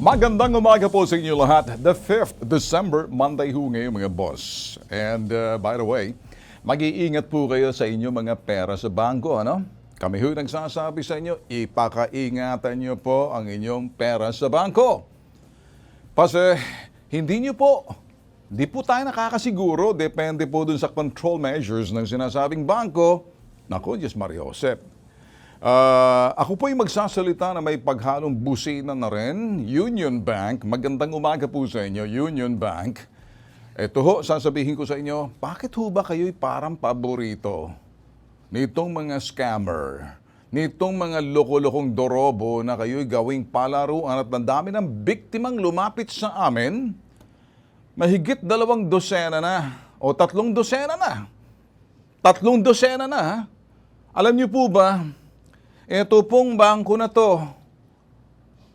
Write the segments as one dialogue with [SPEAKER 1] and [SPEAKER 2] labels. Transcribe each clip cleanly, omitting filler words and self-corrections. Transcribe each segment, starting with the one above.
[SPEAKER 1] Magandang umaga po sa inyo lahat. The 5th December, Monday ho ngayon mga boss. And by the way, mag-iingat po kayo sa inyo mga pera sa bangko, ano? Kami ho nagsasabi sa inyo, ipakaingatan nyo po ang inyong pera sa bangko. Kasi hindi po tayo nakakasiguro, depende po dun sa control measures ng sinasabing bangko. Naku, Diyos Maria Josep. Ako po ay magsasalita na may paghalong busina na rin. Union Bank, magandang umaga po sa inyo, Union Bank. Ito ho, sasabihin ko sa inyo, bakit ho ba kayo'y parang paborito nitong mga scammer, nitong mga loko-lokong dorobo na kayo'y gawing palaruan at ang dami ng biktimang lumapit sa amin? Mahigit 2 dosena na o 3 dosena na. 3 dosena na, ha? Alam niyo po ba, ito pong bangko na to,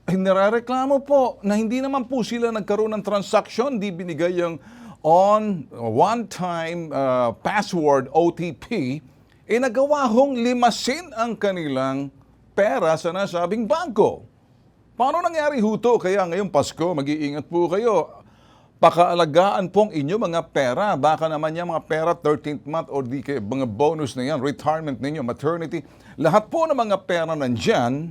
[SPEAKER 1] nirereklamo po na hindi naman po sila nagkaroon ng transaction, di binigay yung one-time password OTP, nagawa hong limasin ang kanilang pera sa nasabing bangko. Paano nangyari ho to? Kaya ngayong Pasko, mag-iingat po kayo. Pakaalagaan pong inyo mga pera. Baka naman yung mga pera 13th month or di kayo, mga bonus na yan, retirement ninyo, maternity. Lahat po ng mga pera nandyan.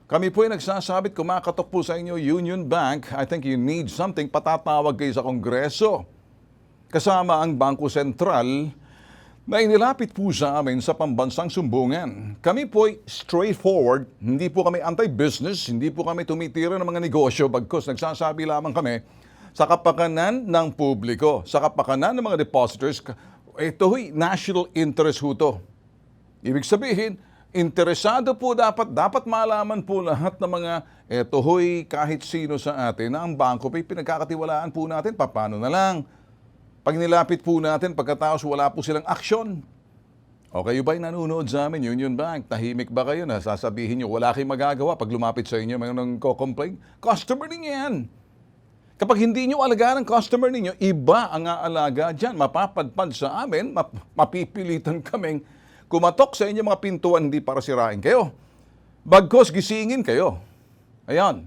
[SPEAKER 1] Kami po ay nagsasabit, kumakatok po sa inyo, Union Bank. I think you need something. Patatawag kayo sa Kongreso. Kasama ang Bangko Sentral na inilapit po sa amin sa pambansang sumbungan. Kami po ay straightforward. Hindi po kami anti-business. Hindi po kami tumitira ng mga negosyo. Bagkus nagsasabi lamang kami sa kapakanan ng publiko, sa kapakanan ng mga depositors. Ito ho'y national interest ho to. Ibig sabihin, interesado po dapat malaman po lahat ng mga ito ho'y kahit sino sa atin na ang bangko pa'y pinagkakatiwalaan po natin. Paano na lang? Pag nilapit po natin, pagkatapos wala po silang aksyon. O kayo ba'y nanonood sa amin, Union Bank? Tahimik ba kayo na sasabihin nyo, wala kayong magagawa pag lumapit sa inyo, may nang-complain? Customer din yan. Kapag hindi nyo alagaan ang customer ninyo, iba ang aalaga dyan. Mapapadpad sa amin, mapipilitan kaming kumatok sa inyo mga pintuan, hindi para sirain kayo. Bagkos gisingin kayo. Ayan.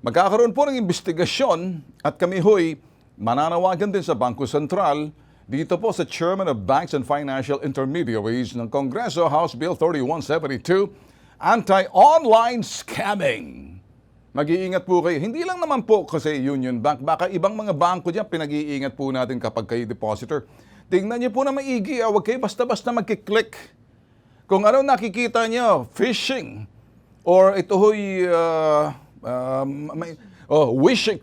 [SPEAKER 1] Magkakaroon po ng investigasyon at kami ho'y mananawagan din sa Bangko Sentral dito po sa Chairman of Banks and Financial Intermediaries ng Kongreso, House Bill 3172, Anti-Online Scamming. Mag-iingat po kayo. Hindi lang naman po kasi Union Bank. Baka ibang mga bangko dyan, pinag-iingat po natin kapag kayo depositor. Tingnan niyo po na maigi. Huwag kayo basta-basta magkiklik. Kung ano nakikita niyo, phishing. Or ito ho'y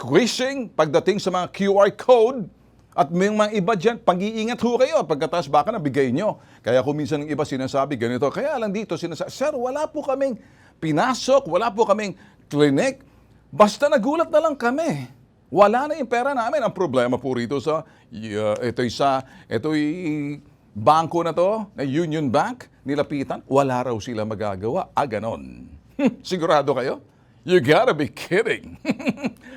[SPEAKER 1] wishing pagdating sa mga QR code. At may mga iba dyan, pag-iingat ho kayo. Pagkatapos baka nabigay nyo. Kaya kung minsan ng iba sinasabi ganito, kaya lang dito sinasabi, Sir, wala po kaming pinasok, wala po kaming clinic. Basta nagulat na lang kami. Wala na yung pera namin. Ang problema po rito sa ito'y bangko na to, na Union Bank, nilapitan, wala raw sila magagawa. Ganon. Sigurado kayo? You gotta be kidding.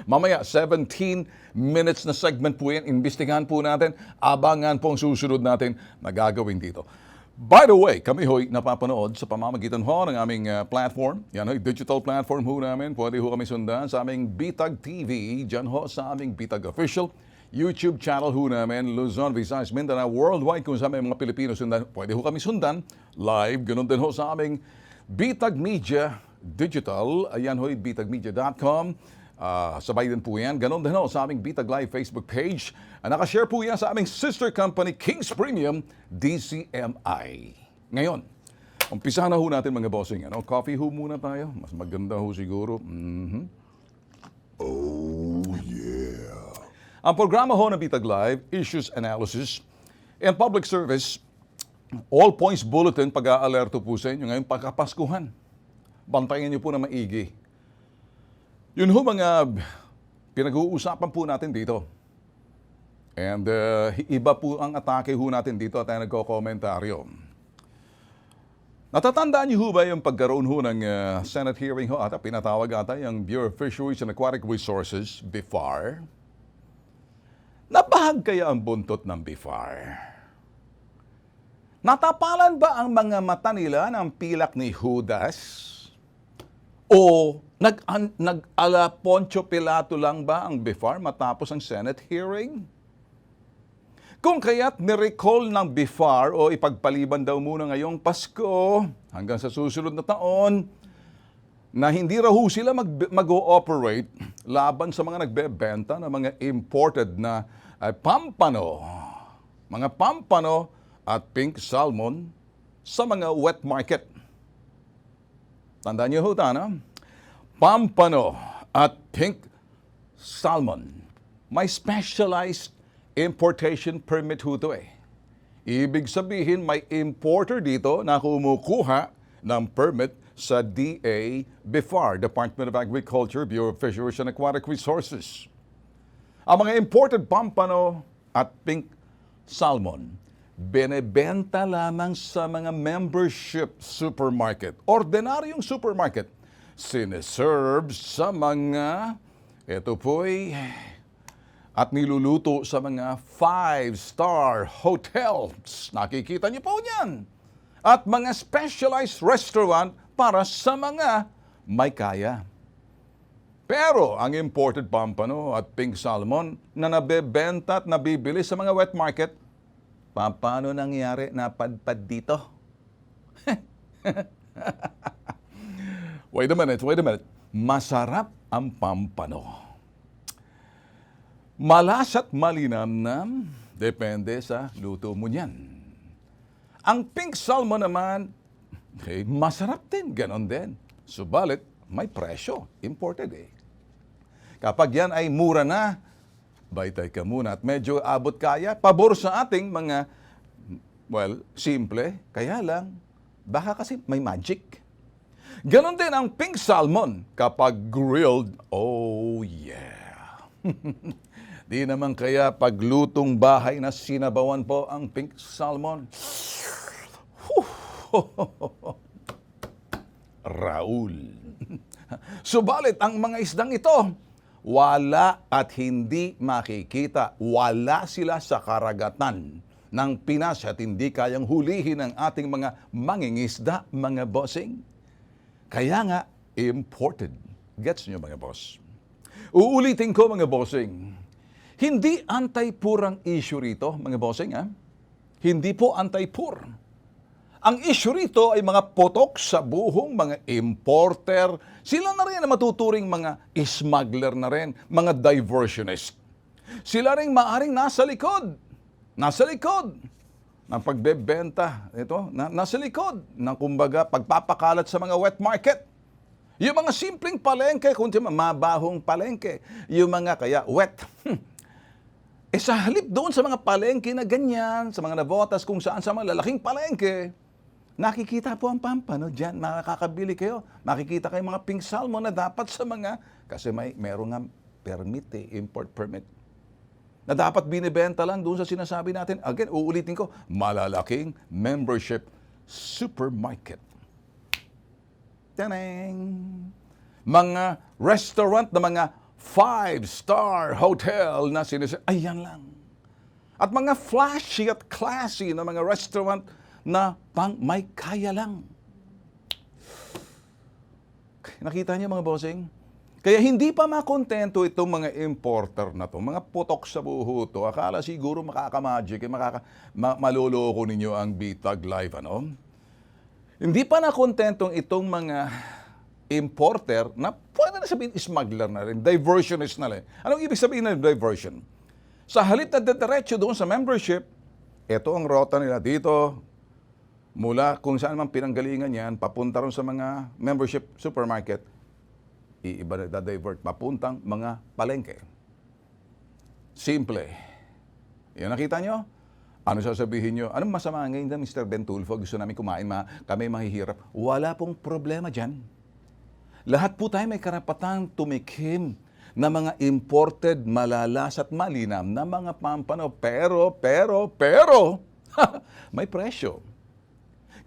[SPEAKER 1] Mamaya, 17 minutes na segment po yan. Imbestigahan po natin. Abangan po ang susunod natin na gagawin dito. By the way, kami ho'y napapanood sa pamamagitan ho ng aming platform. Yan ho'y digital platform ho namin. Pwede ho kami sundan sa aming Bitag TV. Diyan ho sa aming Bitag Official. YouTube channel ho namin, Luzon, Visayas, Mindanao, worldwide kung sa aming mga Pilipino sundan. Pwede ho kami sundan live. Ganun din ho sa aming Bitag Media Digital. Ayan ho'y bitagmedia.com. Sabay din po yan. Ganon din ho sa aming Bitag Live Facebook page. Nakashare po yan sa aming sister company, Kings Premium DCMI. Ngayon, umpisa na ho natin mga bossing. Coffee ho muna tayo. Mas maganda ho siguro. Oh, yeah. Ang programa ho na Bitag Live, Issues Analysis and Public Service, All Points Bulletin, pag-aalerto po sa inyo ngayon pagkapaskuhan. Bantayan niyo po na maigi. Yun ho mga pinag-uusapan po natin dito. And iba po ang atake ho natin dito at tayo nagko-komentaryo. Natatandaan niyo ho ba yung pagkaroon ho ng Senate hearing ho at pinatawag ata yung Bureau of Fisheries and Aquatic Resources, BIFAR? Nabahag kaya ang buntot ng BIFAR? Natapalan ba ang mga mata nila ng pilak ni Judas? O nag-ala Poncio Pilato lang ba ang BIFAR matapos ang Senate hearing? Kung kaya't nirecall ng BIFAR o ipagpaliban daw muna ngayong Pasko hanggang sa susunod na taon na hindi raw sila mag-ooperate laban sa mga nagbebenta ng mga imported na pampano, mga pampano at pink salmon sa mga wet market. Tandaan niyo ho, pampano at pink salmon. May specialized importation permit ho to eh. Ibig sabihin may importer dito na kumukuha ng permit sa DA BIFAR, Department of Agriculture, Bureau of Fisheries and Aquatic Resources. Ang mga imported pampano at pink salmon, binebenta lamang sa mga membership supermarket, ordinaryong supermarket, sineserve sa mga, ito po'y, at niluluto sa mga 5-star hotels. Nakikita niyo po yan. At mga specialized restaurant para sa mga may kaya. Pero ang imported pampano at pink salmon na nabebenta at nabibili sa mga wet market, paano nangyari napadpad dito? Wait a minute. Masarap ang pampano. Malasat malinamnam, depende sa luto mo niyan. Ang pink salmon naman, masarap din, ganon din. Subalit, may presyo, imported eh. Kapag yan ay mura na, baytay ka muna at medyo abot kaya, pabor sa ating mga, simple, kaya lang, baka kasi may magic. Ganon din ang pink salmon kapag grilled, oh yeah. Di naman kaya paglutong bahay na sinabawan po ang pink salmon. Raul. Subalit ang mga isdang ito, wala at hindi makikita. Wala sila sa karagatan ng Pinas at hindi kayang hulihin ng ating mga mangingisda, mga bossing. Kaya nga, imported. Gets nyo mga boss? Uulitin ko mga bossing. Hindi anti-poor ang issue rito, mga bossing. Hindi po anti-poor. Ang issue rito ay mga potok sa buhong mga importer. Sila na rin na matuturing mga smuggler na rin, mga diversionist. Sila rin maaring nasa likod ng pagbebenta. Nasa likod ng kumbaga pagpapakalat sa mga wet market. Yung mga simpleng palengke, kundi mabahong palengke. Yung mga kaya wet. Sa halip doon sa mga palengke na ganyan, sa mga nabotas kung saan sa mga lalaking palengke, nakikita po ang pampano dyan, makakabili kayo. Makikita kayo mga pink salmon na dapat sa mga, kasi meron nga permit import permit. Na dapat binibenta lang doon sa sinasabi natin. Again, uulitin ko, malalaking membership supermarket. Taneng! Mga restaurant na mga 5-star hotel na ayan lang. At mga flashy at classy na mga restaurant na pang may kaya lang. Nakita niyo mga bossing? Kaya hindi pa makontento itong mga importer na to, mga putok sa buho to. Akala siguro makakamagic, maloloko ninyo ang Bitag Live, ano? Hindi pa nakontentong itong mga importer na pwede na sabihin smuggler na rin, diversionist na rin. Anong ibig sabihin ng diversion? Sa halip na diretso doon sa membership, ito ang rota nila dito, mula kung saan man pinanggalingan yan, papunta ron sa mga membership supermarket, iiba na divert, papuntang mga palengke. Simple. Yan nakita nyo? Ano sasabihin nyo? Anong masama ngayon na Mr. Bentulfo? Gusto namin kumain, kami mahihirap. Wala pong problema dyan. Lahat po tayo may karapatang tumikim na mga imported, malalas at malinam na mga pampano. Pero, may presyo.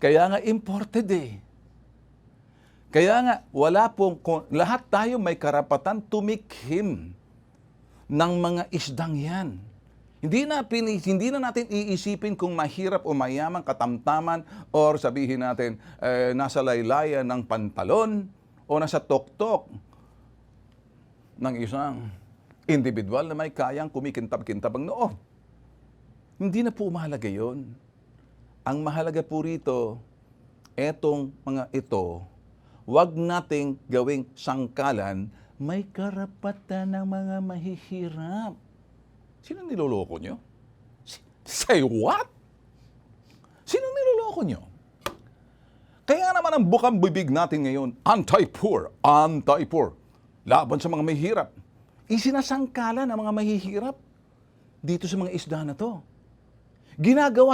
[SPEAKER 1] Kaya nga imported eh. Kaya nga, lahat tayo may karapatan tumikim ng mga isdang yan. Hindi na natin iisipin kung mahirap o mayaman, katamtaman, or sabihin natin, nasa laylayan ng pantalon, o nasa tuktok ng isang individual na may kayang kumikintab-kintab ang noo. Hindi na po mahalaga yun. Ang mahalaga po rito, etong mga ito, wag nating gawing sangkalan, may karapatan ng mga mahihirap. Sino niloloko nyo? Say what? Sino niloloko nyo? Kaya naman ang bukang bibig natin ngayon, anti-poor, anti-poor, laban sa mga mahihirap. Isinasangkalan ang mga mahihirap dito sa mga isda na to. Ginagawa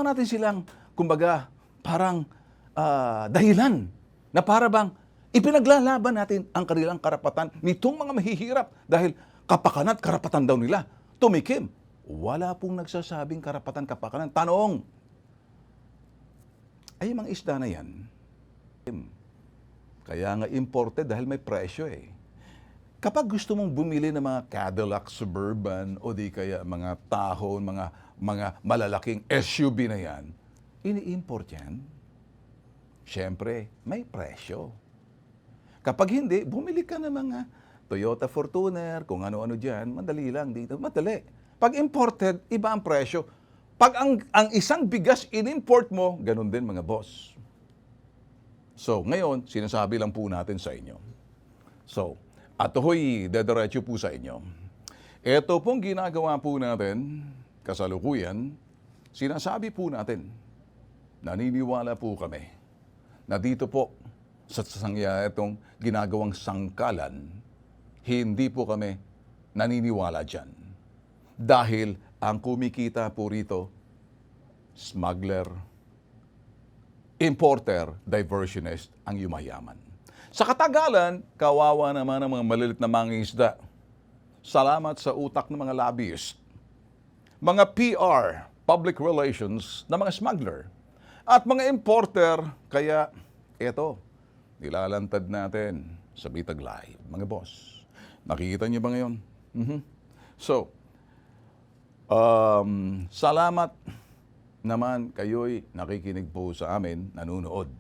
[SPEAKER 1] natin silang, kumbaga, parang dahilan na para bang ipinaglalaban natin ang kanilang karapatan nitong mga mahihirap dahil kapakanan at karapatan daw nila tumikim. Wala pong nagsasabing karapatan kapakanan. Tanong, ay mga isda na yan, kaya nga imported dahil may presyo eh. Kapag gusto mong bumili ng mga Cadillac Suburban o di kaya mga Tahoe, mga malalaking SUV na yan, ini-import yan. Siyempre, may presyo. Kapag hindi, bumili ka ng mga Toyota Fortuner, kung ano-ano dyan, madali lang dito. Madali. Pag imported, iba ang presyo. Pag ang isang bigas in-import mo, ganun din mga boss. So, ngayon, sinasabi lang po natin sa inyo. So, at hoy, dederecho po sa inyo. Ito pong ginagawa po natin, kasalukuyan, sinasabi po natin, naniniwala po kami, na dito po, sa itong ginagawang sangkalan, hindi po kami naniniwala dyan. Dahil ang kumikita po rito, smuggler, importer, diversionist, ang yumayaman. Sa katagalan, kawawa naman ang mga malilit na mangingisda. Salamat sa utak ng mga lobbyist, mga PR, public relations, na mga smuggler, at mga importer, kaya eto, nilalantad natin sa Bitag Live, mga boss. Nakikita niyo ba ngayon? So, salamat naman kayo'y nakikinig po sa amin, nanunood.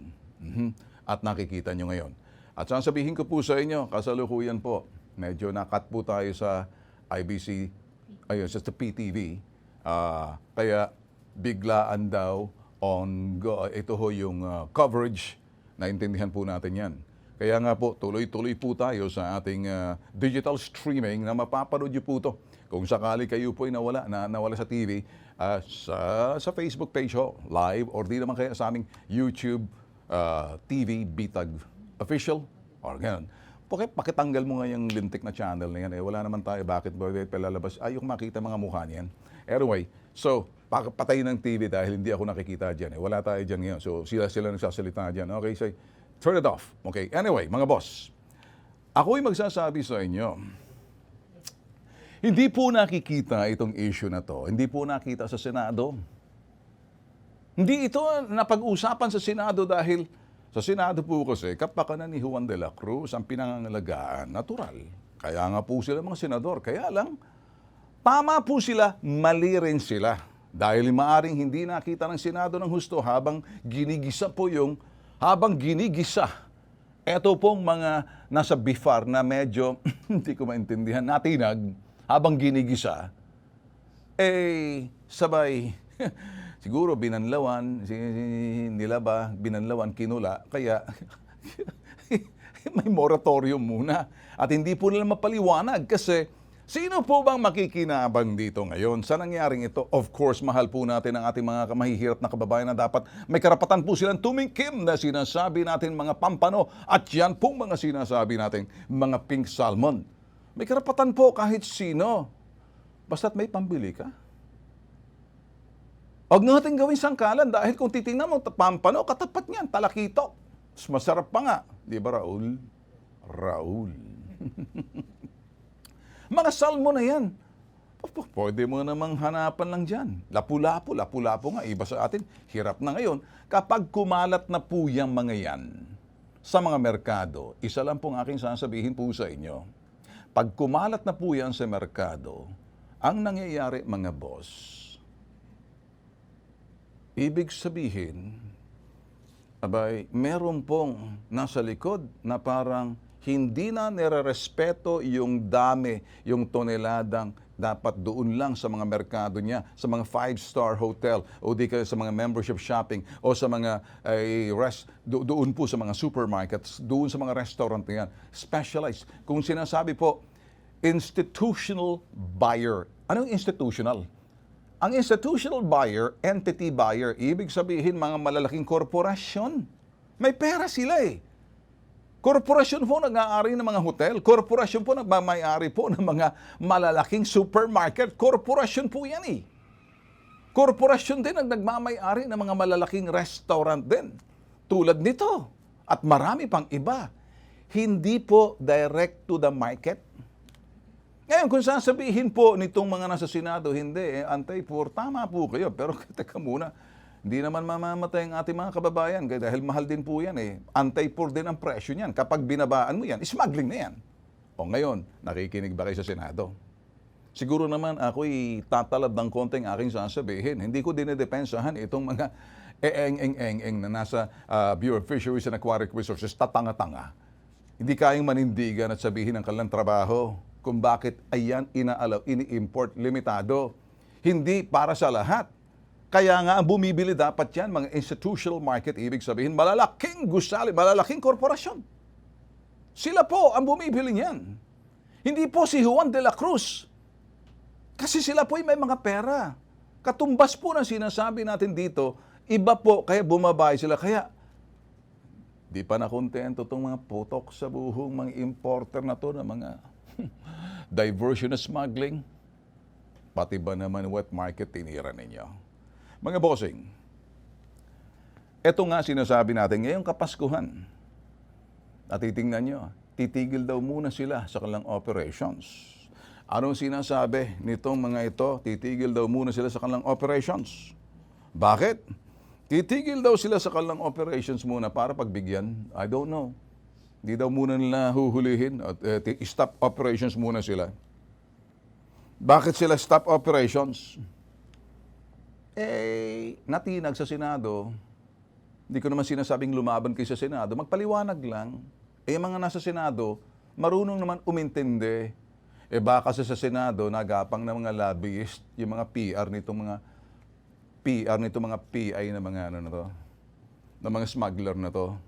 [SPEAKER 1] At nakikita nyo ngayon. At sasabihin ko po sa inyo, kasalukuyan po, medyo nakat po tayo sa IBC, ayun, sa PTV. Kaya biglaan daw ito ho yung coverage, naintindihan po natin yan. Kaya nga po, tuloy-tuloy po tayo sa ating digital streaming na mapapanood nyo po ito. Kung sakali kayo po ay nawala sa TV, sa Facebook page ho, live, or di naman kaya sa aming YouTube TV, Bitag Official, or gano'n. Pakitanggal mo nga yung lintik na channel na yan. Wala naman tayo, bakit ba palalabas? Ayok makita mga mukha niyan. Anyway, so, patay ng TV dahil hindi ako nakikita dyan. Wala tayo dyan ngayon. So, sila nagsasalita dyan. Okay, so, turn it off. Okay, anyway, mga boss, ako'y magsasabi sa inyo, hindi po nakikita itong issue na to. Hindi po nakita sa Senado. Hindi ito napag-usapan sa Senado dahil sa Senado po kasi kapakanan ni Juan de la Cruz ang pinangangalagaan, natural. Kaya nga po sila mga senador. Kaya lang, tama po sila, mali rin sila. Dahil maaring hindi nakita ng Senado ng husto habang ginigisa, eto pong mga nasa BIFAR na medyo, hindi ko maintindihan, natinag, habang ginigisa, sabay, siguro binanlawan, binanlawan, kinula, kaya may moratorium muna. At hindi po nila mapaliwanag kasi sino po bang makikinabang dito ngayon? Sa nangyaring ito, of course, mahal po natin ang ating mga mahihirap na kababayan na dapat may karapatan po silang tumingkim na sinasabi natin mga pampano at yan pong mga sinasabi natin mga pink salmon. May karapatan po kahit sino. Basta't may pambili ka. Huwag natin gawin sangkalan dahil kung titingnan mo, pampano, katapat niyan, talakitok. Mas masarap pa nga. Di ba, Raul? Raul. Mga salmon na yan. Pwede mo namang hanapan lang dyan. Lapu-lapu nga. Iba sa atin, hirap na ngayon. Kapag kumalat na po yung mga yan sa mga merkado, isa lang pong aking sasabihin po sa inyo. Pag kumalat na po yan sa merkado, ang nangyayari mga boss, ibig sabihin, abay, meron pong nasa likod na parang hindi na nire-respeto yung dami, yung toneladang dapat doon lang sa mga merkado niya, sa mga five-star hotel, o di kaya sa mga membership shopping, o sa mga doon po sa mga supermarkets, doon sa mga restaurant na yan. Specialized. Kung sinasabi po, institutional buyer. Anong institutional? Ang institutional buyer, entity buyer, ibig sabihin mga malalaking korporasyon. May pera sila eh. Korporasyon po nag-aari ng mga hotel. Korporasyon po nagmamayari po ng mga malalaking supermarket. Korporasyon po yan eh. Korporasyon din ang nagmamayari ng mga malalaking restaurant din. Tulad nito. At marami pang iba. Hindi po direct to the market. Ngayon, kung sasabihin po nitong mga nasa Senado, hindi, anti-poor, tama po kayo. Pero teka muna, hindi naman mamamatay ang ating mga kababayan dahil mahal din po yan eh. Anti-poor din ang presyo niyan. Kapag binabaan mo yan, smuggling na yan. O ngayon, nakikinig ba kayo sa Senado? Siguro naman ako'y tatalab ng konting aking sasabihin. Hindi ko dinidepensahan itong mga eng na nasa Bureau of Fisheries and Aquatic Resources, tatanga-tanga. Hindi kayang manindigan at sabihin ng kanilang trabaho kung bakit ayan ini-import limitado. Hindi para sa lahat. Kaya nga, ang bumibili dapat yan, mga institutional market, ibig sabihin, malalaking gusali, malalaking korporasyon. Sila po ang bumibili niyan. Hindi po si Juan de la Cruz. Kasi sila po ay may mga pera. Katumbas po na sinasabi natin dito, iba po, kaya bumabay sila. Kaya, di pa nakontento itong mga putok sa buhong mga importer na to, na mga diversion na smuggling. Pati ba naman wet market tinira ninyo? Mga bossing, ito nga sinasabi natin ngayong Kapaskuhan. At titingnan nyo, titigil daw muna sila sa kanilang operations. Anong sinasabi nitong mga ito? Titigil daw muna sila sa kanilang operations. Bakit? Titigil daw sila sa kanilang operations muna para pagbigyan. I don't know. Hindi daw muna nila huhulihin at stop operations muna sila. Bakit sila stop operations? Natinag sa Senado, hindi ko naman sinasabing lumaban kayo sa Senado, magpaliwanag lang. Mga nasa Senado, marunong naman umintindi. Baka sa Senado, nagapang na mga lobbyist, yung mga PR nitong mga PI na mga ano na to, na mga smuggler na to.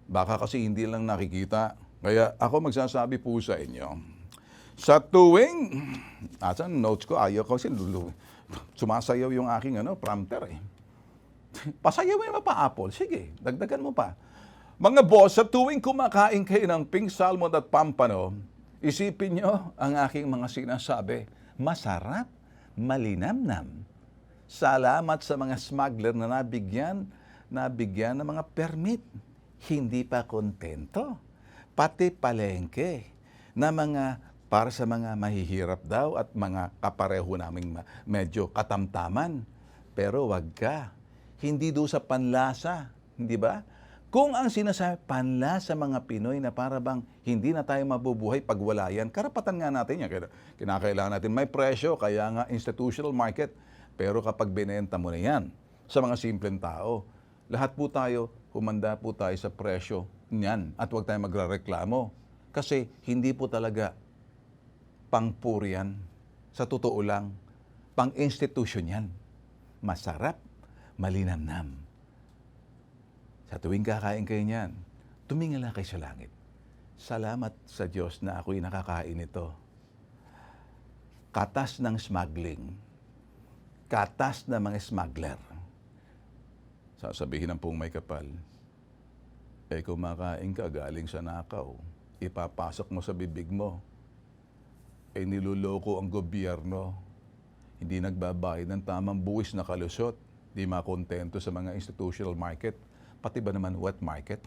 [SPEAKER 1] Baka kasi hindi lang nakikita. Kaya ako magsasabi po sa inyo, sa tuwing, asan notes ko, ayaw ko kasi sumasayaw yung aking prompter eh. Pasayawin mo pa, Apple. Sige, dagdagan mo pa. Mga boss, sa tuwing kumakain kayo ng pink salmon at pampano, isipin nyo ang aking mga sinasabi. Masarap, malinamnam. Salamat sa mga smuggler na nabigyan ng mga permit. Hindi pa kontento. Pati palengke na para sa mga mahihirap daw at mga kapareho naming medyo katamtaman. Pero wag ka. Hindi doon sa panlasa. Hindi ba? Kung ang sinasabi, panlasa mga Pinoy na para bang hindi na tayo mabubuhay pag wala yan, karapatan nga natin yan. Kinakailangan natin may presyo, kaya nga institutional market. Pero kapag binenta mo na yan sa mga simpleng tao, lahat po tayo, humanda po tayo sa presyo niyan at huwag tayo magrereklamo. Kasi hindi po talaga pangpurian, sa totoo lang, pang-institusyon yan. Masarap, malinamnam. Sa tuwing kakain kayo niyan, tumingala kayo sa langit. Salamat sa Diyos na ako'y nakakain ito. Katas ng smuggling. Katas ng mga smuggler. Sasabihin ng pong may kapal, kumakain ka galing sa nakaw, ipapasok mo sa bibig mo, niluloko ang gobyerno, hindi nagbabayad ng tamang buwis na kalusot, di makontento sa mga institutional market, pati ba naman wet market?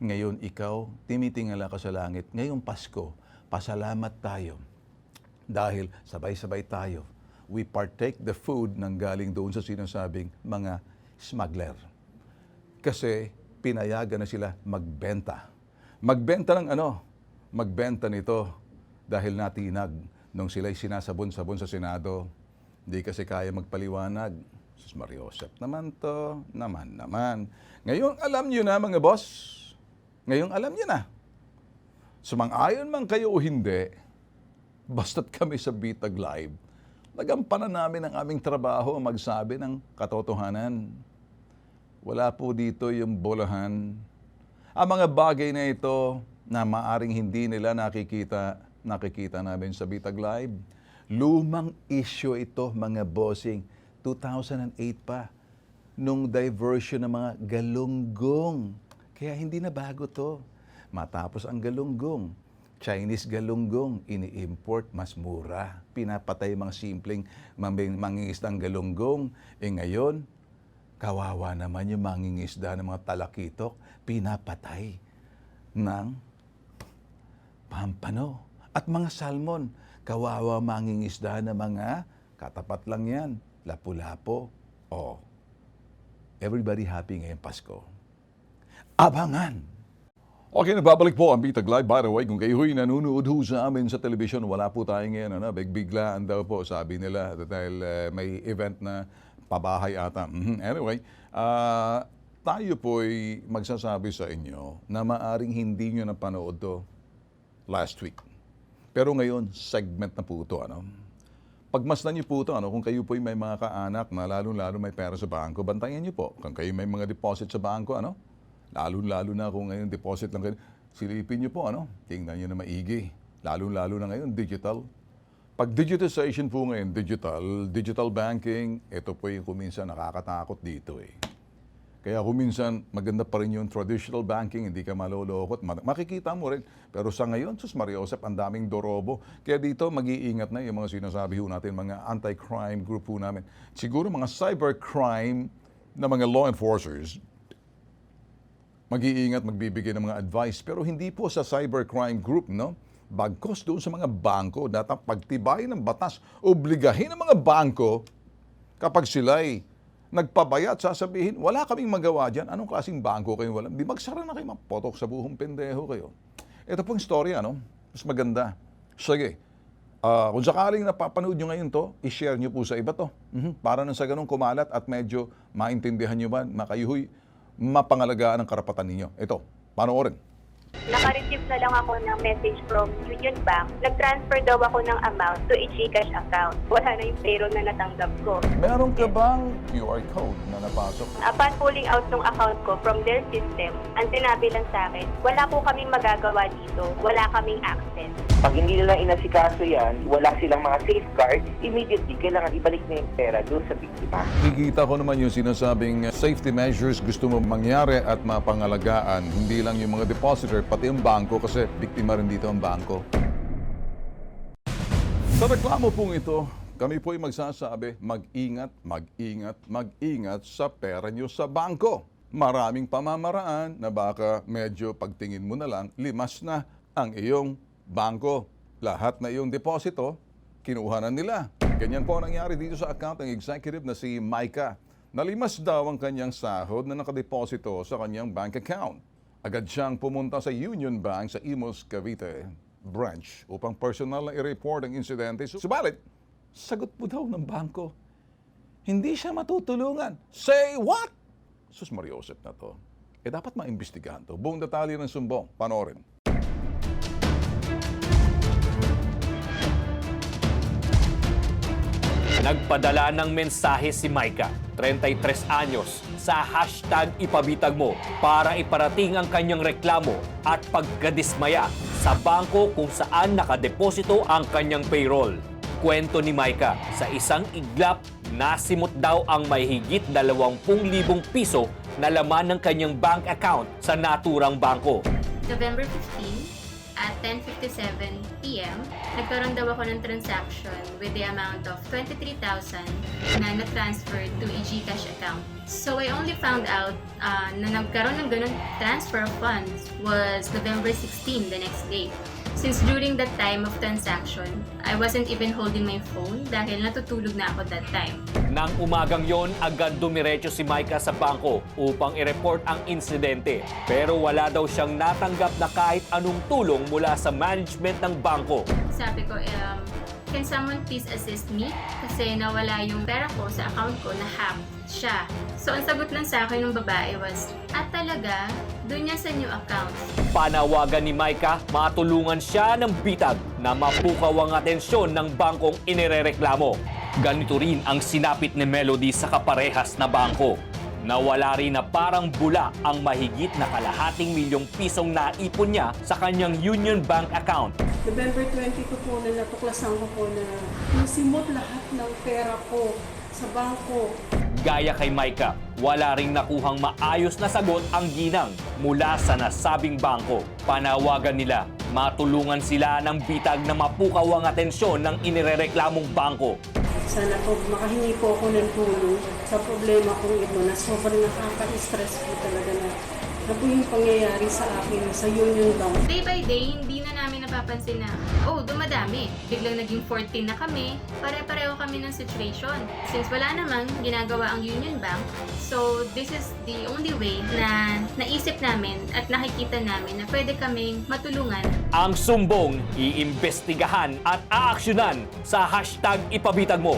[SPEAKER 1] Ngayon ikaw, timitingala ka sa langit, ngayong Pasko, pasalamat tayo. Dahil sabay-sabay tayo, we partake the food ng galing doon sa sinasabing mga smuggler. Kasi pinayagan na sila magbenta. Magbenta ng Magbenta nito. Dahil natinag nung sila'y sinasabon-sabon sa Senado, hindi kasi kaya magpaliwanag. Sus Mariosep naman to, naman. Ngayon, alam nyo na mga boss. Ngayon, alam nyo na. Sumang-ayon man kayo o hindi, basta't kami sa Bitag Live, nagampanan namin ang aming trabaho magsabi ng katotohanan. Wala po dito yung bolahan. Ang mga bagay na ito na maaring hindi nila nakikita namin sa Bitag Live, lumang issue ito mga bossing. 2008 pa, nung diversion ng mga galunggong. Kaya hindi na bago to. Matapos ang galunggong, Chinese galunggong, ini-import mas mura. Pinapatay mga simpleng mangingisdang galunggong. Ngayon, kawawa naman yung mangingisda ng mga talakitok, pinapatay ng pampano. At mga salmon, kawawa mangingisda ng mga katapat lang yan, lapu-lapo. Oh, everybody happy ngayong Pasko. Abangan! Okay, nagbabalik po ang Bitag Live. By the way, kung kayo'y nanonood ho sa amin sa television, wala po tayo ngayon. Biglaan daw po, sabi nila, dahil may event na pabahay ata. Anyway, tayo po'y magsasabi sa inyo na maaring hindi nyo napanood to last week. Pero ngayon, segment na po ito. Pagmasdan niyo po ito, kung kayo po'y may mga kaanak na lalo-lalo may pera sa bangko, bantayan niyo po. Kung kayo may mga deposit sa bangko, lalo-lalo na kung ngayon deposit lang kayo, silipin niyo po, tingnan niyo na maigi. Lalo-lalo na ngayon, digital. Pag digitization po ngayon, digital banking, ito po yung kuminsan nakakatakot dito eh. Kaya kuminsan maganda pa rin yung traditional banking, hindi ka malolokot. Makikita mo rin. Pero sa ngayon, sus Mariosep, ang daming dorobo. Kaya dito, mag-iingat na yung mga sinasabi ho natin, mga anti-crime group po namin. Siguro mga cybercrime na mga law enforcers, mag-iingat, magbibigay ng mga advice. Pero hindi po sa cybercrime group, Bagkos doon sa mga bangko, dapat pagtibay ng batas, obligahin ng mga bangko kapag sila'y nagpabayat, sasabihin, wala kaming magawa dyan. Anong klaseng bangko kayo wala? Di magsara na kayo, mapotok sa buhong pendeho kayo. Ito pong storya, mas maganda. Sige, kung sakaling napapanood nyo ngayon to, i-share nyo po sa iba to. Para nang sa ganun kumalat at medyo maintindihan nyo ba, makayuhoy, mapangalagaan ang karapatan ninyo. Ito, panoorin.
[SPEAKER 2] Naka-receive na lang ako ng message from Union Bank. Nag-transfer daw ako ng amount to a GCash account. Wala na yung payroll na natanggap ko.
[SPEAKER 1] Meron ka bang QR code na napasok?
[SPEAKER 2] Upon pulling out ng account ko from their system, ang sinabi lang sa akin, wala po kaming magagawa dito. Wala kaming access.
[SPEAKER 3] Pag hindi nila inasikaso yan, wala silang mga safeguard, immediately kailangan ibalik na yung pera doon sa biktima.
[SPEAKER 1] Kikita ko naman yung sinasabing safety measures gusto mo mangyari at mapangalagaan. Hindi lang yung mga depositor, pati yung bangko kasi biktima rin dito ang bangko. Sa reklamo pong ito, kami po'y magsasabi, mag-ingat sa pera nyo sa bangko. Maraming pamamaraan na baka medyo pagtingin mo na lang, limas na ang iyong bangko. Lahat na iyong deposito, kinuha na nila. Ganyan po nangyari dito sa account ng executive na si Micah. Nalimas daw ang kanyang sahod na nakadeposito sa kanyang bank account. Agad siyang pumunta sa Union Bank sa Imus, Cavite branch upang personal na i-report ang insidente. Subalit, sagot po daw ng bangko, hindi siya matutulungan. Say what? Sus Mariosep na to. Dapat maimbestigahan to. Buong detalye ng sumbong. Panoorin.
[SPEAKER 4] Nagpadala ng mensahe si Micah, 33 anyos, sa hashtag ipabitag mo para iparating ang kanyang reklamo at pagkadismaya sa bangko kung saan nakadeposito ang kanyang payroll. Kwento ni Micah, sa isang iglap, nasimot daw ang may higit 20,000 piso na laman ng kanyang bank account sa naturang bangko.
[SPEAKER 5] November 15, at 10:57 p.m., nagkaroon daw ako ng transaction with the amount of 23,000 na na-transfer to a GCash account. So I only found out na nagkaroon ng ganun transfer of funds was November 16, the next day. Since during that time of transaction, I wasn't even holding my phone dahil natutulog na ako that time.
[SPEAKER 4] Nang umagang yon, agad dumiretso si Micah sa bangko upang i-report ang insidente. Pero wala daw siyang natanggap na kahit anong tulong mula sa management ng bangko.
[SPEAKER 5] Sabi ko, can someone please assist me? Kasi nawala yung pera ko sa account ko, na-hack siya. So, ang sagot lang sa akin ng babae was, talaga? Doon niya sa new account.
[SPEAKER 4] Panawagan ni Micah, matulungan siya ng bitag na mapukaw ang atensyon ng bangkong inirereklamo. Ganito rin ang sinapit ni Melody sa kaparehas na bangko. Nawala rin na parang bula ang mahigit na kalahating milyong pisong naipon niya sa kanyang Union Bank account.
[SPEAKER 6] November 22 po na natuklasan ko po na nasimot lahat ng pera ko sa bangko.
[SPEAKER 4] Gaya kay Micah, wala ring nakuhang maayos na sagot ang ginang mula sa nasabing bangko. Panawagan nila, matulungan sila ng bitag na mapukaw ang atensyon ng inirereklamong bangko.
[SPEAKER 6] Sana po makahingi po ako ng tulong sa problema kong ito na sobrang nakaka-stress po talaga na po yung pangyayari sa akin sa Union Bank.
[SPEAKER 5] Day by day, hindi na namin napapansin na, dumadami. Biglang naging 14 na kami, pare-pareho kami ng situation. Since wala namang ginagawa ang Union Bank, so this is the only way na naisip namin at nakikita namin na pwede kaming matulungan.
[SPEAKER 4] Ang sumbong, iimbestigahan at aaksyonan sa hashtag ipabitag mo.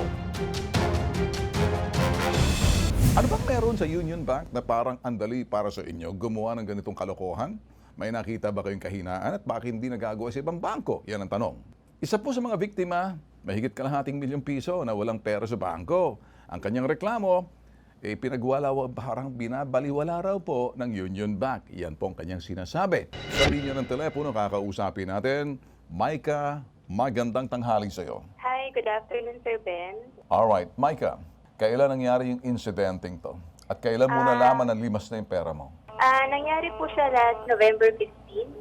[SPEAKER 1] Ano bang meron sa Union Bank na parang andali para sa inyo gumawa ng ganitong kalokohan? May nakita ba kayong kahinaan at bakit hindi nagagawa sa ibang bangko? Yan ang tanong. Isa po sa mga biktima, mahigit kalahating milyong piso na walang pera sa bangko. Ang kanyang reklamo, parang binabaliwala raw po ng Union Bank. Yan po ang kanyang sinasabi. Sa linya ng telepono, kakausapin natin, Micah, magandang tanghali sa iyo.
[SPEAKER 2] Hi, good afternoon, Sir Ben.
[SPEAKER 1] Alright, Micah, kailan nangyari yung incidenting to? At kailan mo nalaman na limas na yung pera mo?
[SPEAKER 2] Nangyari po siya last November 15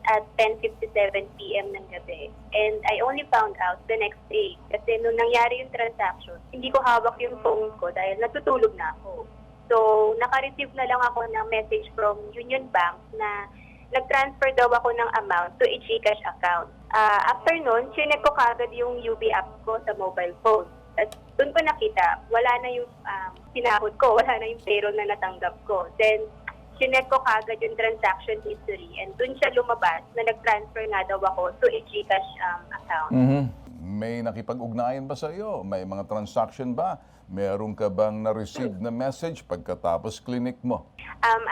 [SPEAKER 2] at 10:57 p.m. ng gabi. And I only found out the next day. Kasi nung nangyari yung transaction, hindi ko hawak yung phone ko dahil natutulog na ako. So, naka-receive na lang ako ng message from Union Bank na nag-transfer daw ako ng amount to a GCash account. After nun, chinek ko kagad yung UB app ko sa mobile phone. At doon ko nakita, wala na yung sinahod ko, wala na yung payroll na natanggap ko. Then, chinek ko kagad yung transaction history and doon siya lumabas na nag-transfer nga daw ako to a GCash account.
[SPEAKER 1] May nakipag-ugnayan ba sa iyo? May mga transaction ba? Meron ka bang na-receive na message pagkatapos clinic mo?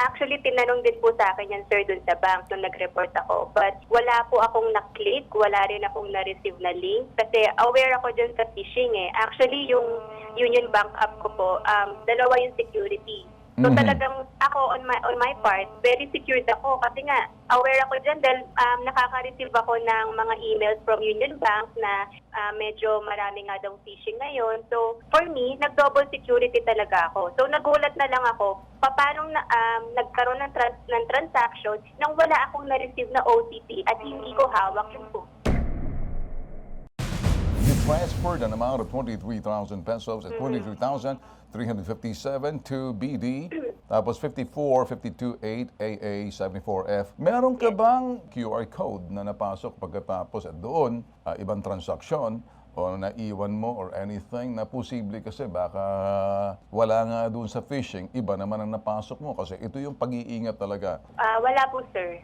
[SPEAKER 2] Actually, tinanong din po sa akin yan, sir, dun sa bank nung nag-report ako. But wala po akong na-click, wala rin akong na-receive na link. Kasi aware ako dyan sa phishing eh. Actually, yung Union Bank app ko po, dalawa yung security. So talagang ako on my part, very secured ako kasi nga aware ako dyan dahil nakaka-receive ako ng mga emails from Union Bank na medyo marami nga daw phishing ngayon. So for me, nag-double security talaga ako. So nagulat na lang ako paano nagkaroon ng transaction nang wala akong na-receive na OTP at hindi ko hawak yung phone.
[SPEAKER 1] You transferred an amount of 23,000 pesos at 23,357 to BD, tapos 54,52,8 AA 74F. Meron ka bang QR code na napasok pagkatapos at doon, ibang transaksyon o naiwan mo or anything na posible kasi baka wala nga doon sa phishing, iba naman ang napasok mo kasi ito yung pag-iingat talaga.
[SPEAKER 2] Wala po, sir.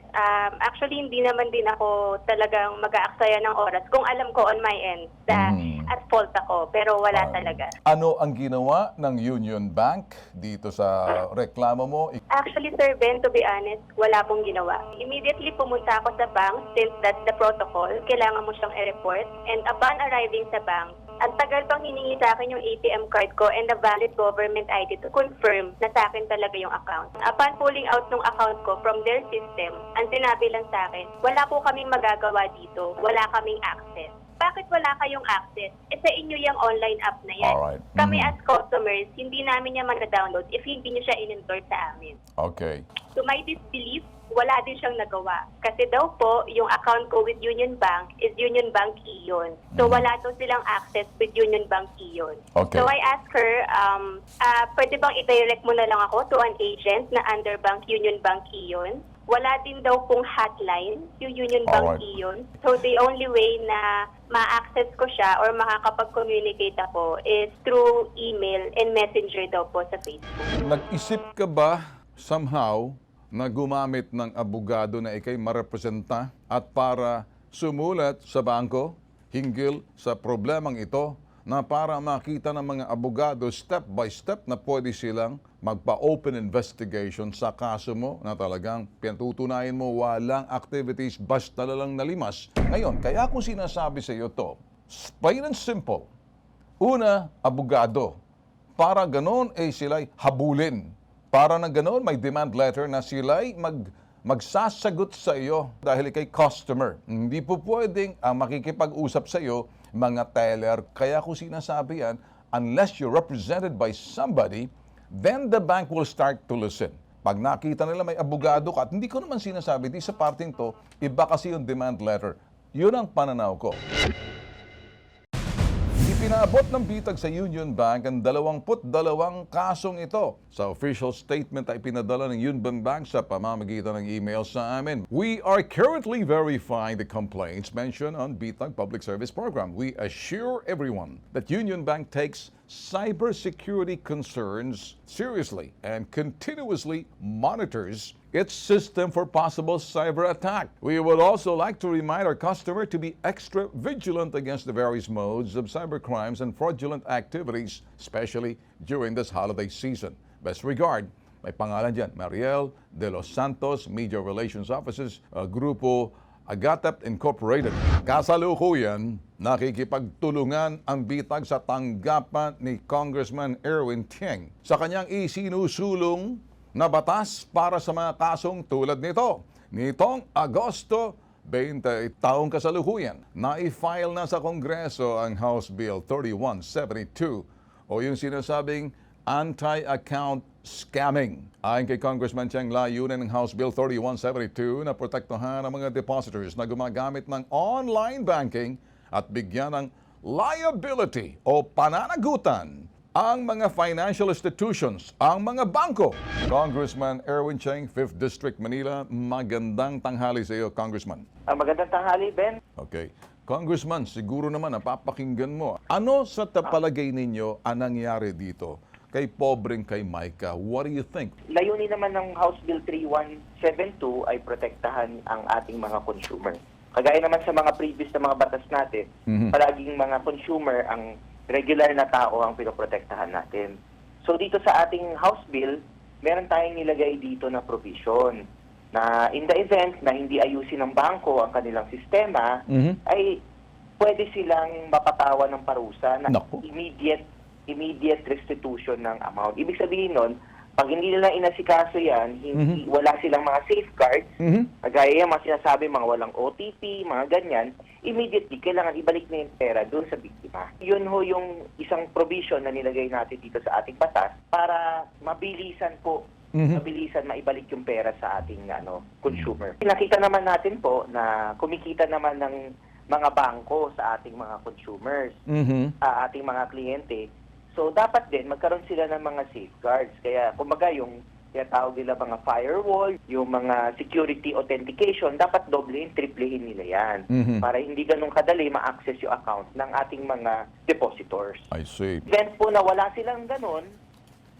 [SPEAKER 2] Actually, hindi naman din ako talagang mag-aaksaya ng oras kung alam ko on my end na at fault ako, pero wala talaga.
[SPEAKER 1] Ano ang ginawa ng Union Bank dito sa reklamo mo?
[SPEAKER 2] Actually, Sir Ben, to be honest, wala pong ginawa. Immediately pumunta ako sa bank since that's the protocol. Kailangan mo siyang i-report. And upon arriving sa bank, ang tagal pang hiningi sa akin yung ATM card ko and the valid government ID to confirm na sa akin talaga yung account. Upon pulling out ng account ko from their system, ang sinabi lang sa akin, wala po kaming magagawa dito, wala kaming access. Bakit wala kayong access? Sa inyo yung online app na yan.
[SPEAKER 1] Alright.
[SPEAKER 2] Kami as customers, hindi namin yan mag-download if hindi nyo siya in-endorse sa amin.
[SPEAKER 1] Okay.
[SPEAKER 2] To my disbelief, wala din siyang nagawa. Kasi daw po, yung account ko with Union Bank is Union Bank Iyon. So wala daw silang access with Union Bank Iyon.
[SPEAKER 1] Okay.
[SPEAKER 2] So I asked her, pwede bang i-direct mo na lang ako to an agent na under Bank Union Bank Iyon? Wala din daw pong hotline, yung Union Bank
[SPEAKER 1] Alright.
[SPEAKER 2] Iyon. So the only way na ma-access ko siya or makakapag-communicate ako is through email and messenger daw po sa Facebook.
[SPEAKER 1] Nag-isip ka ba somehow na gumamit ng abogado na ikay marepresenta at para sumulat sa bangko hinggil sa problemang ito na para makita ng mga abogado step by step na pwede silang magpa-open investigation sa kaso mo na talagang pinatutunayan mo walang activities basta lang nalimas. Ngayon, kaya ko sinasabi sa iyo to, plain and simple. Una, abogado. Para ganon ay sila'y habulin. Para na ganon may demand letter na sila'y magsasagot sa iyo dahil kay customer. Hindi po pwedeng makikipag-usap sa iyo mga teller. Kaya ko sinasabi yan, unless you're represented by somebody, then the bank will start to listen. Pag nakita nila may abogado ka, at hindi ko naman sinasabi, di sa parting to, iba kasi yung demand letter. Yun ang pananaw ko. Ipinaabot ng bitag sa Union Bank ang 22 kasong ito. Sa official statement ay pinadala ng Union Bank sa pamamagitan ng email sa amin. We are currently verifying the complaints mentioned on Bitag Public Service Program. We assure everyone that Union Bank takes cybersecurity concerns seriously and continuously monitors its system for possible cyber attack. We would also like to remind our customer to be extra vigilant against the various modes of cybercrimes and fraudulent activities, especially during this holiday season. Best regard, may pangalan dyan, Mariel de los Santos, Media Relations Officers, Grupo Agatep Incorporated. Kasalukuyan, nakikipagtulungan ang bitag sa tanggapan ni Congressman Erwin Tieng sa kanyang isinusulong na batas para sa mga kasong tulad nito. Nitong Agosto 20 taong kasalukuyan, na-file na sa Kongreso ang House Bill 3172 o yung sinasabing anti-account scamming. Ayon kay Congressman Tieng, layunin ng House Bill 3172 na protektahan ang mga depositors na gumagamit ng online banking at bigyan ng liability o pananagutan ang mga financial institutions, ang mga bangko. Congressman Erwin Tieng, 5th District, Manila. Magandang tanghali sa iyo, Congressman.
[SPEAKER 3] Magandang tanghali, Ben.
[SPEAKER 1] Okay. Congressman, siguro naman napapakinggan mo. Ano sa palagay ninyo ang nangyari dito kay pobreng kay Micah? What do you think?
[SPEAKER 3] Layunin naman ng House Bill 3172 ay protektahan ang ating mga consumer. Kagaya naman sa mga previous na mga batas natin, palaging mga consumer ang regular na tao ang pinoprotektahan natin. So dito sa ating House Bill, meron tayong nilagay dito na provision na in the event na hindi ayusin ng bangko ang kanilang sistema, ay pwede silang mapatawan ng parusa na immediate restitution ng amount. Ibig sabihin nun, pag hindi nila inasikaso yan, wala silang mga safeguards, kagaya yung mga sinasabi, mga walang OTP, mga ganyan, immediately, kailangan ibalik na yung pera doon sa biktima. Yun ho yung isang provision na nilagay natin dito sa ating batas para mabilisan po, mabilisan maibalik yung pera sa ating consumer. Nakita naman natin po na kumikita naman ng mga bangko sa ating mga consumers, ating mga kliyente. So, dapat din, magkaroon sila ng mga safeguards. Kaya, kumbaga, yung tawag nila mga firewall, yung mga security authentication, dapat doblehin, triplehin nila yan. Para hindi ganun kadali ma-access yung account ng ating mga depositors.
[SPEAKER 1] I see.
[SPEAKER 3] Event po na wala silang ganun,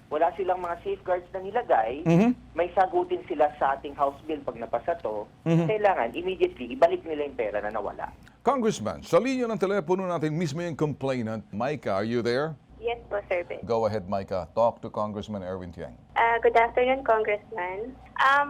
[SPEAKER 3] wala silang mga safeguards na nilagay, may sagutin sila sa ating House Bill pag napasa to, kailangan immediately ibalik nila yung pera na nawala.
[SPEAKER 1] Congressman, sa linya ng telepono natin mismo yung complainant. Micah, are you there?
[SPEAKER 2] Yes po, Sir Ben.
[SPEAKER 1] Go ahead, Micah. Talk to Congressman Erwin Tieng.
[SPEAKER 2] Good afternoon, Congressman.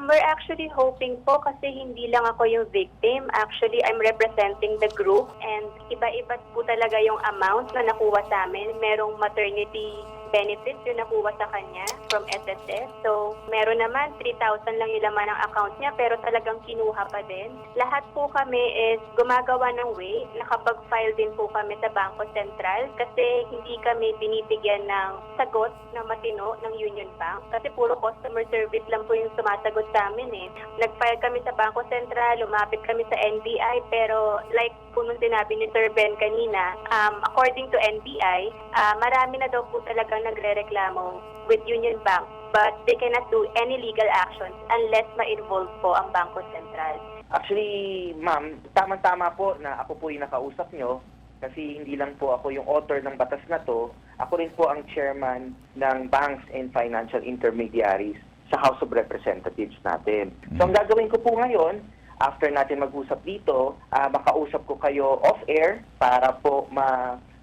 [SPEAKER 2] We're actually hoping po kasi hindi lang ako yung victim. Actually, I'm representing the group and iba-iba po talaga yung amount na nakuha sa amin. Merong maternity benefits yung nakuha sa kanya from SSS. So, meron naman 3,000 lang yung laman ng account niya pero talagang kinuha pa din. Lahat po kami is gumagawa ng way. Nakapag-file din po kami sa Bangko Sentral kasi hindi kami binibigyan ng sagot na matino ng Union Bank kasi puro customer service lang po yung sumasagot sa amin eh. Nag-file kami sa Bangko Sentral, lumapit kami sa NBI pero like po nung sinabi ni Sir Ben kanina, according to NBI, marami na daw po talagang nagre-reklamo with Union Bank but they cannot do any legal actions unless ma-involve po ang Bangko Sentral.
[SPEAKER 3] Actually, ma'am, tama-tama po na ako po yung nakausap nyo kasi hindi lang po ako yung author ng batas na to, ako rin po ang chairman ng Banks and Financial Intermediaries sa House of Representatives natin. So ang gagawin ko po ngayon after natin mag-usap dito, makausap ko kayo off-air para po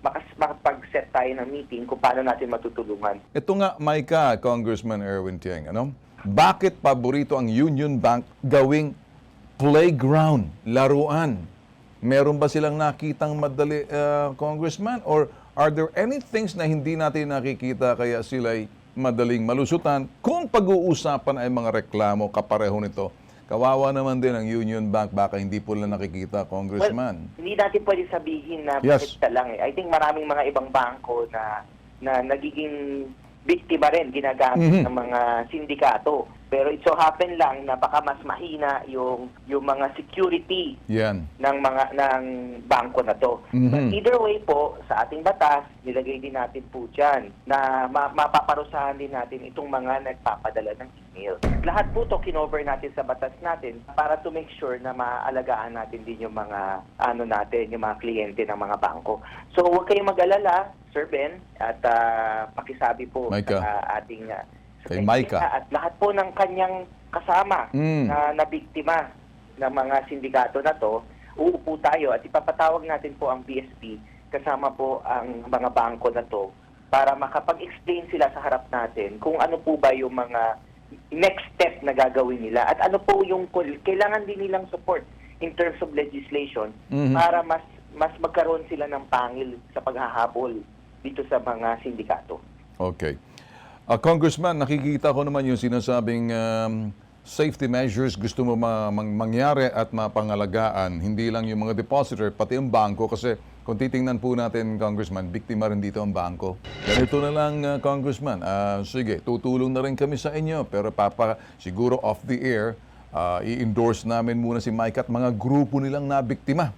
[SPEAKER 3] makapag-set tayo ng meeting kung paano natin matutulungan.
[SPEAKER 1] Ito nga, Micah, Congressman Erwin Tieng, ano? Bakit paborito ang Union Bank gawing playground, laruan? Meron ba silang nakitang madali, Congressman? Or are there any things na hindi natin nakikita kaya sila'y madaling malusutan? Kung pag-uusapan ay mga reklamo kapareho nito, kawawa naman din ang Union Bank, baka hindi po lang nakikita, Congressman.
[SPEAKER 3] Hindi natin pwede sabihin na
[SPEAKER 1] Yes.
[SPEAKER 3] basta lang eh. I think maraming mga ibang bangko na nagiging biktima rin, ginagamit ng mga sindikato. Pero it so happen lang na baka mas mahina yung mga security
[SPEAKER 1] Yan.
[SPEAKER 3] ng bangko na to. But either way po, sa ating batas, nilagay din natin po dyan na mapaparusahan din natin itong mga nagpapadala ng email. Lahat po to kinover natin sa batas natin para to make sure na maaalagaan natin din yung mga yung mga kliyente ng mga bangko. So huwag kayong mag-alala, Sir Ben, at pakisabi po
[SPEAKER 1] Micah.
[SPEAKER 3] sa ating
[SPEAKER 1] Kay Micah.
[SPEAKER 3] at lahat po ng kanyang kasama na biktima ng mga sindikato na to, uupo tayo at ipapatawag natin po ang BSP kasama po ang mga bangko na to para makapag-explain sila sa harap natin kung ano po ba yung mga next step na gagawin nila at ano po yung kailangan din nilang support in terms of legislation para mas magkaroon sila ng pangil sa paghahabol dito sa mga sindikato.
[SPEAKER 1] Okay. Congressman, nakikita ko naman yung sinasabing safety measures gusto mo mangyari at mapangalagaan. Hindi lang yung mga depositor, pati yung bangko. Kasi kung titingnan po natin, Congressman, biktima rin dito ang bangko. Ganito na lang, Congressman. Sige, tutulong na rin kami sa inyo. Pero siguro off the air, i-endorse namin muna si Micah at mga grupo nilang nabiktima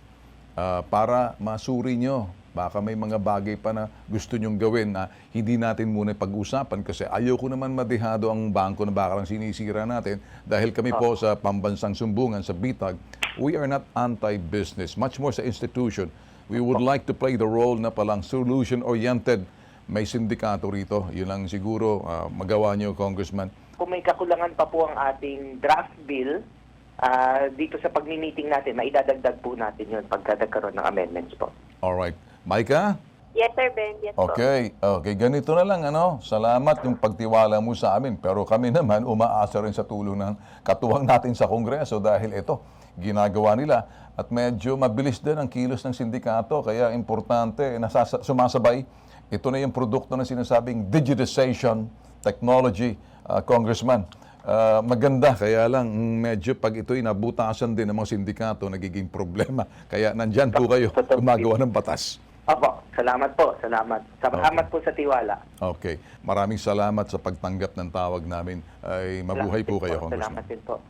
[SPEAKER 1] para masuri nyo. Baka may mga bagay pa na gusto nyong gawin na hindi natin muna pag-usapan kasi ayoko naman madehado ang bangko na baka lang sinisira natin dahil kami po sa pambansang sumbungan sa BITAG, we are not anti-business, much more sa institution. We would like to play the role na palang solution-oriented. May sindikato rito. Yun lang siguro magawa nyo, Congressman.
[SPEAKER 3] Kung may kakulangan pa po ang ating draft bill, dito sa pagmi-meeting natin, maidadagdag po natin yun pagka nagkaroon ng amendments po.
[SPEAKER 1] Alright. Micah?
[SPEAKER 2] Yes, Sir Ben. Yes po.
[SPEAKER 1] Okay. Okay, ganito na lang, Salamat yung pagtiwala mo sa amin. Pero kami naman, umaasa rin sa tulong ng katuwang natin sa Kongreso dahil ito, ginagawa nila. At medyo mabilis din ang kilos ng sindikato. Kaya importante, sumasabay. Ito na yung produkto na sinasabing digitization technology, Congressman. Maganda, kaya lang medyo pag ito'y nabutasan din ng mga sindikato, nagiging problema. Kaya nandyan po kayo gumagawa ng batas.
[SPEAKER 3] Opo, salamat po. Salamat. Salamat po sa tiwala.
[SPEAKER 1] Okay. Maraming salamat sa pagtanggap ng tawag namin. Ay mabuhay po kayo, Congressman.
[SPEAKER 3] Salamat din po.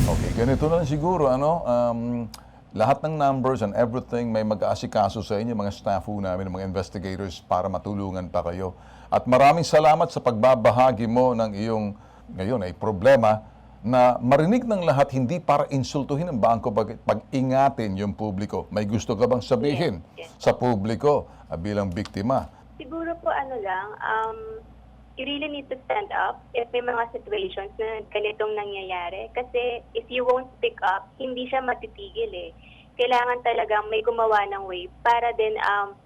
[SPEAKER 1] Okay, ganito na lang siguro, lahat ng numbers and everything may mag-aasikaso sa inyo, mga staff po namin, mga investigators para matulungan pa kayo. At maraming salamat sa pagbabahagi mo ng iyong, ngayon ay problema na marinig ng lahat, hindi para insultuhin ang bangko, pag-ingatin yung publiko. May gusto ka bang sabihin sa publiko bilang biktima?
[SPEAKER 2] Siguro po you really need to stand up if may mga situations na ganitong nangyayari. Kasi if you won't speak up, hindi siya matitigil eh. Kailangan talagang may gumawa ng way para din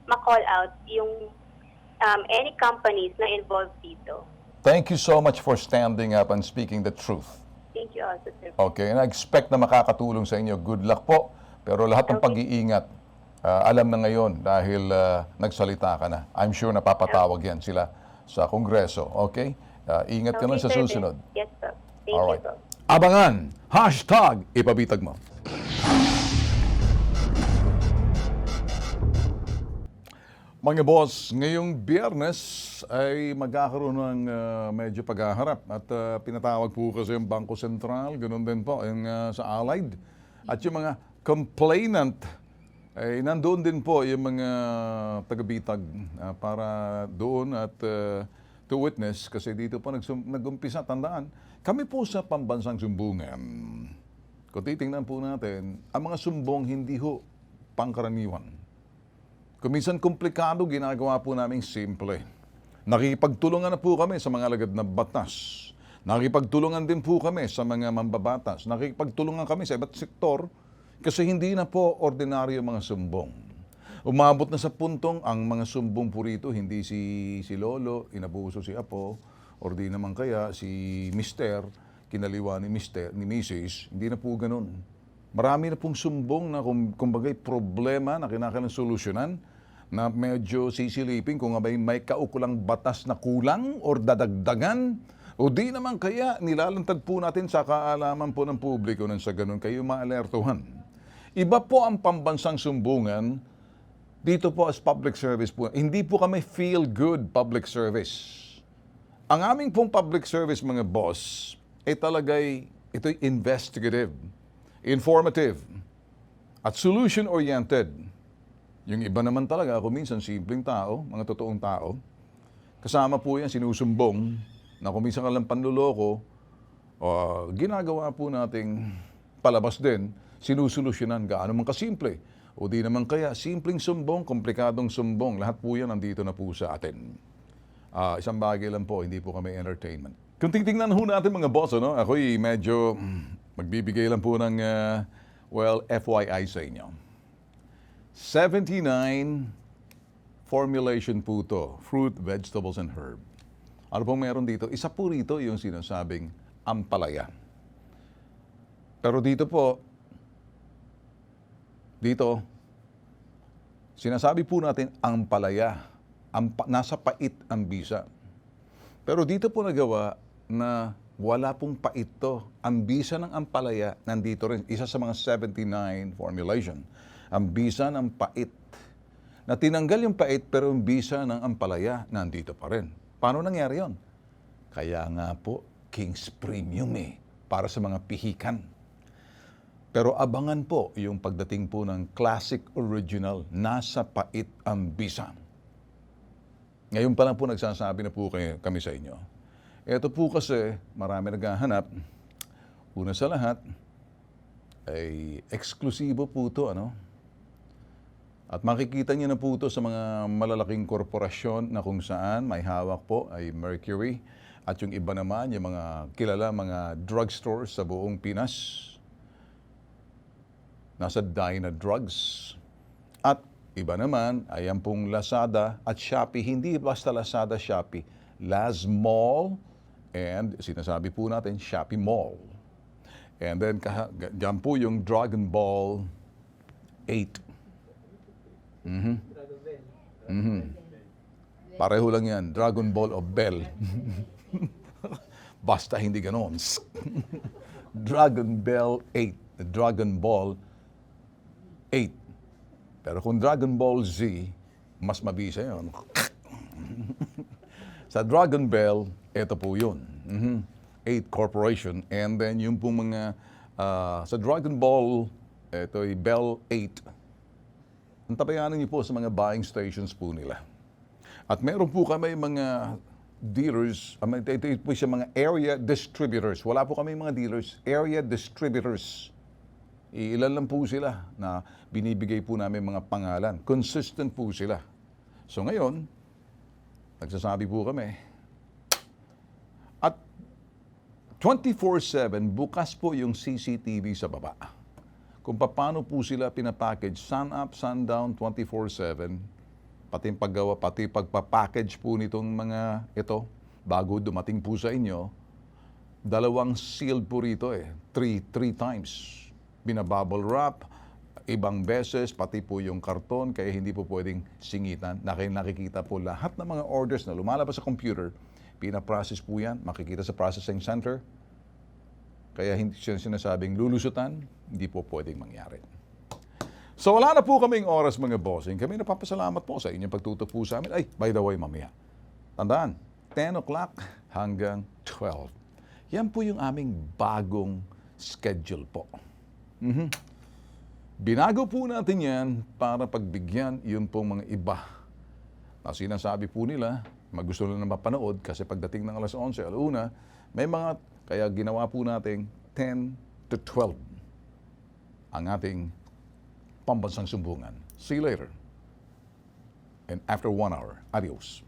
[SPEAKER 2] ma-call out yung any companies na involved dito.
[SPEAKER 1] Thank you so much for standing up and speaking the truth.
[SPEAKER 2] Thank you also, sir.
[SPEAKER 1] Okay, and I expect na makakatulong sa inyo. Good luck po. Pero lahat ng pag-iingat, alam na ngayon dahil nagsalita ka na. I'm sure napapatawag yan sila sa Kongreso. Okay? Ingat ka lang sa
[SPEAKER 2] sir,
[SPEAKER 1] susunod.
[SPEAKER 2] Yes, sir. Thank
[SPEAKER 1] Alright.
[SPEAKER 2] you, sir.
[SPEAKER 1] Abangan! Hashtag ipabitag mo. Mga boss, ngayong Biyernes ay magkakaroon ng medyo paghaharap at pinatawag po kasi yung Bangko Sentral, ganoon din po yung sa Allied. At yung mga complainant, ay nandoon din po yung mga taga-bitag para doon at to witness kasi dito po nag-umpisa, tandaan, kami po sa pambansang sumbungan. Kung titingnan po natin, ang mga sumbong hindi ho pangkaraniwan. Kuminsan komplikado, ginagawa po namin simple. Nakikipagtulungan na po kami sa mga alagad na batas. Nakikipagtulungan din po kami sa mga mambabatas. Nakikipagtulungan kami sa iba't sektor kasi hindi na po ordinaryo mga sumbong. Umabot na sa puntong ang mga sumbong po rito, hindi si Lolo, inabuso si Apo, or di naman kaya si Mister, kinaliwa ni Mrs. Hindi na po ganun. Marami na pong sumbong na kumbagay problema na kinakailangan solusyonan na medyo sisilipin kung may kaukulang batas na kulang or dadagdagan o di naman kaya nilalantad po natin sa kaalaman po ng publiko nang sa ganun kayo maalertuhan. Iba po ang pambansang sumbungan dito po as public service po. Hindi po kami feel-good public service. Ang aming pong public service mga boss ay talagay ito'y investigative, informative, at solution-oriented. Yung iba naman talaga, kung minsan simpleng tao, mga totoong tao, kasama po yan sinusumbong na kung minsan ka lang panluloko, ginagawa po nating palabas din, sinusolusyonan gaano man kasimple. O di naman kaya, simpleng sumbong, komplikadong sumbong, lahat po yan nandito na po sa atin. Isang bagay lang po, hindi po kami entertainment. Kung titingnan ho natin mga boss, no? Ako'y medyo magbibigay lang po ng, FYI sa inyo. 79 formulation po to, fruit, vegetables, and herb. Ano pong meron dito? Isa po rito yung sinasabing ampalaya. Pero dito po, sinasabi po natin ampalaya. Nasa pait ang bisa. Pero dito po nagawa na wala pong pait to. Ang bisa ng ampalaya nandito rin. Isa sa mga 79 formulation. Ang bisa ng pait. Na tinanggal yung pait pero yung bisa ng ampalaya nandito pa rin. Paano nangyari yon? Kaya nga po, King's Premium para sa mga pihikan. Pero abangan po yung pagdating po ng classic original, nasa pait ang bisa. Ngayon pa lang po nagsasabi na po kami sa inyo. Ito po kasi marami naghahanap. Una sa lahat, ay eksklusibo po ito, ano? At makikita niyo na po ito sa mga malalaking korporasyon na kung saan may hawak po ay Mercury at yung iba naman, yung mga kilala, mga drugstores sa buong Pinas. Nasa Dyna Drugs. At iba naman, ayan pong Lazada at Shopee. Hindi basta Lazada, Shopee. Laz Mall and sinasabi po natin, Shopee Mall. And then, dyan po yung Dragon Ball 8. Pareho lang yan. Dragon Ball o Bell. Basta hindi ganon. Dragon Ball 8. Dragon Ball 8. Pero kung Dragon Ball Z, mas mabisa yun. Sa Dragon Ball, ito po yun. 8 Corporation. And then yung pong mga, sa Dragon Ball, ito ay Bell 8. Ang tabayanan niyo po sa mga buying stations po nila. At meron po kami mga dealers, ito po siya mga area distributors. Wala po kami mga dealers, area distributors. Ilan lang po sila na binibigay po namin mga pangalan. Consistent po sila. So ngayon, nagsasabi po kami, at 24/7, bukas po yung CCTV sa baba. Kung paano po sila pinapackage, sun up, sun down, 24/7, pati paggawa, pati pagpapackage po nitong mga ito, bago dumating po sa inyo, dalawang sealed po rito three times. Binabubble wrap, ibang beses, pati po yung karton, kaya hindi po pwedeng singitan. Nakikita po lahat ng mga orders na lumalabas sa computer, pinaprocess po yan, makikita sa processing center. Kaya hindi siya sinasabing lulusutan, hindi po pwedeng mangyari. So wala na po kaming oras mga bossing. Kami napapasalamat po sa inyong pagtutok po sa amin. Ay, by the way, mamaya. Tandaan, 10 o'clock hanggang 12. Yan po yung aming bagong schedule po. Binago po natin yan para pagbigyan yung pong mga iba. Na sinasabi po nila, magusto nila na mapanood kasi pagdating ng alas 11, alauna, may mga, kaya ginawa po natin 10 to 12 ang ating pambansang sumbungan. See you later. And after 1 hour, adios.